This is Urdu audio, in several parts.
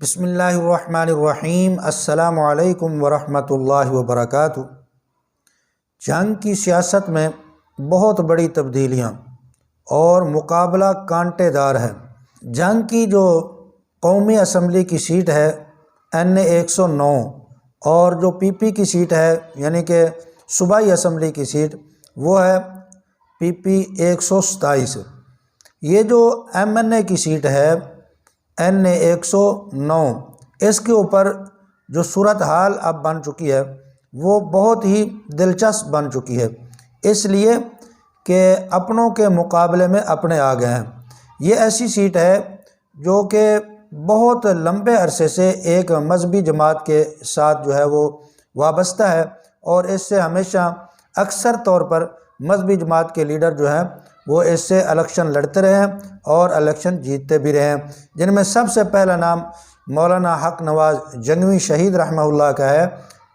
بسم اللہ الرحمن الرحیم۔ السلام علیکم ورحمۃ اللہ وبرکاتہ۔ جنگ کی سیاست میں بہت بڑی تبدیلیاں اور مقابلہ کانٹے دار ہے۔ جنگ کی جو قومی اسمبلی کی سیٹ ہے NA 109 اور جو PP کی سیٹ ہے یعنی کہ صوبائی اسمبلی کی سیٹ وہ ہے PP 127۔ یہ جو MNA کی سیٹ ہے NA 109، اس کے اوپر جو صورتحال اب بن چکی ہے وہ بہت ہی دلچسپ بن چکی ہے، اس لیے کہ اپنوں کے مقابلے میں اپنے آ گئے ہیں۔ یہ ایسی سیٹ ہے جو کہ بہت لمبے عرصے سے ایک مذہبی جماعت کے ساتھ جو ہے وہ وابستہ ہے، اور اس سے ہمیشہ اکثر طور پر مذہبی جماعت کے لیڈر جو ہیں وہ اس سے الیکشن لڑتے رہے ہیں اور الیکشن جیتتے بھی رہے ہیں، جن میں سب سے پہلا نام مولانا حق نواز جنگوی شہید رحمہ اللہ کا ہے،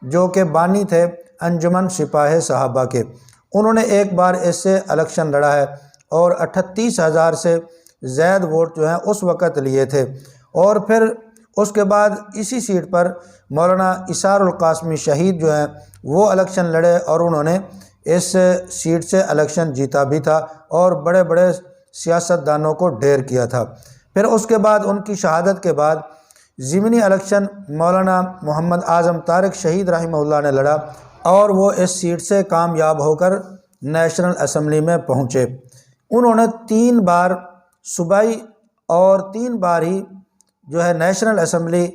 جو کہ بانی تھے انجمن سپاہ صحابہ کے۔ انہوں نے ایک بار اس سے الیکشن لڑا ہے اور 38,000 سے زائد ووٹ جو ہیں اس وقت لیے تھے، اور پھر اس کے بعد اسی سیٹ پر مولانا اسار القاسمی شہید جو ہیں وہ الیکشن لڑے اور انہوں نے اس سیٹ سے الیکشن جیتا بھی تھا اور بڑے بڑے سیاستدانوں کو ڈھیر کیا تھا۔ پھر اس کے بعد ان کی شہادت کے بعد ضمنی الیکشن مولانا محمد اعظم طارق شہید رحمہ اللہ نے لڑا اور وہ اس سیٹ سے کامیاب ہو کر نیشنل اسمبلی میں پہنچے۔ انہوں نے 3 بار صوبائی اور 3 بار ہی جو ہے نیشنل اسمبلی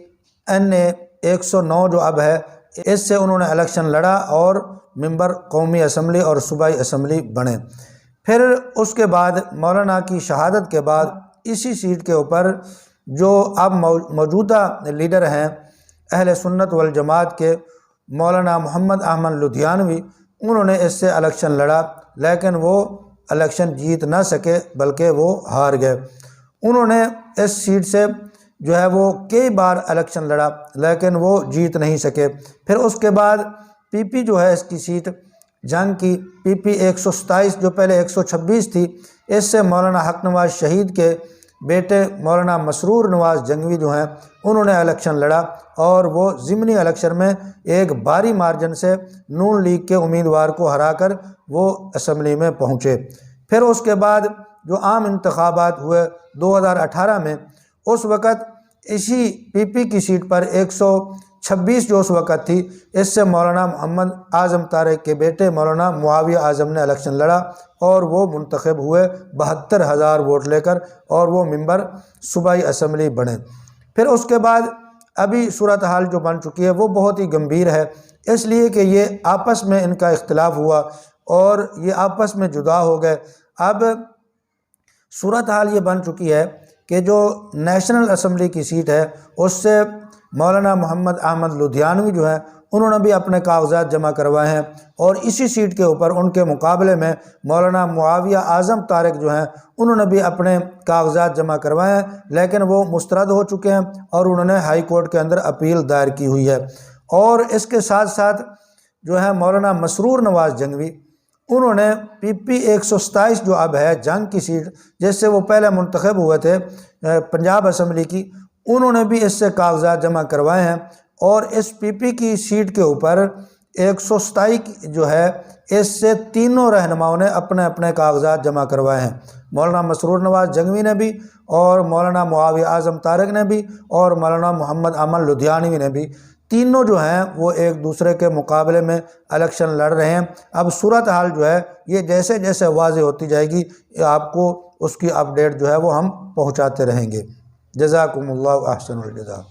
NA 109 جو اب ہے اس سے انہوں نے الیکشن لڑا اور ممبر قومی اسمبلی اور صوبائی اسمبلی بنے۔ پھر اس کے بعد مولانا کی شہادت کے بعد اسی سیٹ کے اوپر جو اب موجودہ لیڈر ہیں اہل سنت والجماعت کے مولانا محمد احمد لدھیانوی، انہوں نے اس سے الیکشن لڑا لیکن وہ الیکشن جیت نہ سکے بلکہ وہ ہار گئے۔ انہوں نے اس سیٹ سے جو ہے وہ کئی بار الیکشن لڑا لیکن وہ جیت نہیں سکے۔ پھر اس کے بعد PP جو ہے اس کی سیٹ جنگ کی PP 127 جو پہلے 126 تھی، اس سے مولانا حق نواز شہید کے بیٹے مولانا مسرور نواز جنگوی جو ہیں انہوں نے الیکشن لڑا اور وہ ضمنی الیکشن میں ایک بھاری مارجن سے نون لیگ کے امیدوار کو ہرا کر وہ اسمبلی میں پہنچے۔ پھر اس کے بعد جو عام انتخابات ہوئے 2018 میں، اس وقت اسی PP کی سیٹ پر 126 جو اس وقت تھی، اس سے مولانا محمد اعظم طارق کے بیٹے مولانا معاویہ اعظم نے الیکشن لڑا اور وہ منتخب ہوئے 72,000 ووٹ لے کر اور وہ ممبر صوبائی اسمبلی بنے۔ پھر اس کے بعد ابھی صورتحال جو بن چکی ہے وہ بہت ہی گمبھیر ہے، اس لیے کہ یہ آپس میں ان کا اختلاف ہوا اور یہ آپس میں جدا ہو گئے۔ اب صورتحال یہ بن چکی ہے کہ جو نیشنل اسمبلی کی سیٹ ہے اس سے مولانا محمد احمد لدھیانوی جو ہیں انہوں نے بھی اپنے کاغذات جمع کروائے ہیں، اور اسی سیٹ کے اوپر ان کے مقابلے میں مولانا معاویہ اعظم طارق جو ہیں انہوں نے بھی اپنے کاغذات جمع کروائے ہیں، لیکن وہ مسترد ہو چکے ہیں اور انہوں نے ہائی کورٹ کے اندر اپیل دائر کی ہوئی ہے۔ اور اس کے ساتھ ساتھ جو ہے مولانا مسرور نواز جنگوی، انہوں نے PP 127 جو اب ہے جنگ کی سیٹ جس سے وہ پہلے منتخب ہوئے تھے پنجاب اسمبلی کی، انہوں نے بھی اس سے کاغذات جمع کروائے ہیں، اور اس PP کی سیٹ کے اوپر 127 جو ہے اس سے تینوں رہنماؤں نے اپنے اپنے کاغذات جمع کروائے ہیں۔ مولانا مسرور نواز جنگوی نے بھی اور مولانا معاویہ اعظم طارق نے بھی اور مولانا محمد احمد لدھیانوی نے بھی، تینوں جو ہیں وہ ایک دوسرے کے مقابلے میں الیکشن لڑ رہے ہیں۔ اب صورتحال جو ہے یہ جیسے جیسے واضح ہوتی جائے گی آپ کو اس کی اپڈیٹ جو ہے وہ ہم پہنچاتے رہیں گے۔ جزاکم اللہ احسن الجزا۔